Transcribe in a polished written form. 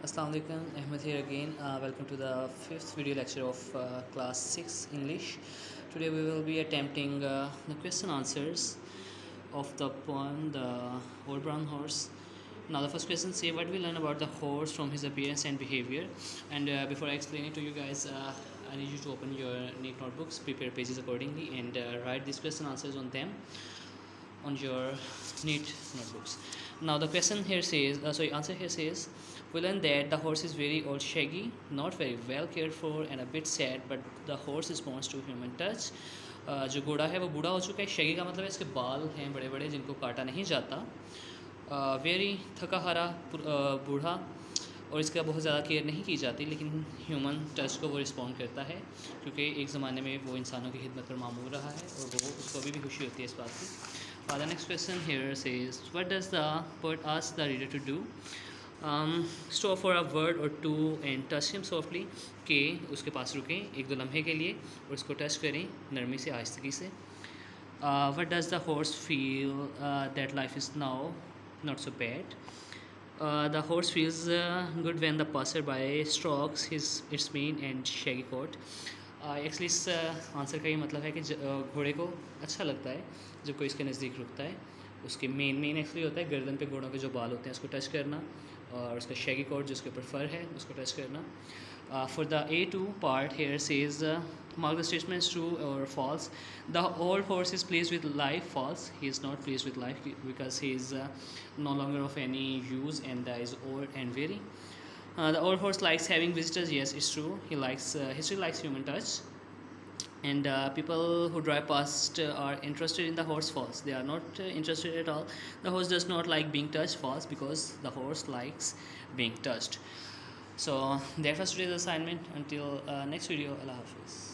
Assalamu alaikum, Ahmed here again. Welcome to the fifth video lecture of class 6 English. Today we will be attempting the question answers of the poem The Old Brown Horse. Now the first question say what we learn about the horse from his appearance and behavior. And before I explain it to you guys, I need you to open your neat notebooks, prepare pages accordingly, and write these question answers on them on your neat notebooks. Now the question here says, answer here says, we learn that the horse is very old, shaggy, not very well cared for, and a bit sad, but the horse responds to human touch. जो घोड़ा है वो बूढ़ा हो चुका है, Shaggy का मतलब है इसके बाल हैं बड़े बड़े जिनको काटा नहीं जाता, वेरी थका हारा बूढ़ा, और इसका बहुत ज़्यादा केयर नहीं की जाती, लेकिन ह्यूमन टच को वो रिस्पॉन्ड करता है क्योंकि एक ज़माने में वो इंसानों की खिदमत पर मामूल रहा है और वो उसको अभी भी खुशी होती है इस बात की. The next question here says, what does the poet ask the reader to do? Stop for a word or two and touch him softly. कि उसके पास रुकें एक दो लम्हे के लिए और उसको टच करें नरमी से, आहिस्तगी से. What does the horse feel that life is now not so bad? The horse feels good when the passerby strokes its mane and shaggy coat. Actually इस आंसर का ये मतलब है कि घोड़े को अच्छा लगता है जब कोई इसके नज़दीक रुकता है. उसके मेन एक्चुअली होता है गर्दन पे घोड़ों के जो बाल होते हैं उसको टच करना, और उसका शैगी कोट जिसके ऊपर फर है उसको टच करना. For the A2 part here says mark the statements true or false. The old horse is pleased with life. False. He is not pleased with life because he is no longer of any use and is old and weary. The old horse likes having visitors. Yes, it's true. He still likes human touch. And people who drive past are interested in the horse. False. They are not interested at all. The horse does not like being touched. False, because the horse likes being touched. So that was today's assignment. Until next video, Allah Hafiz.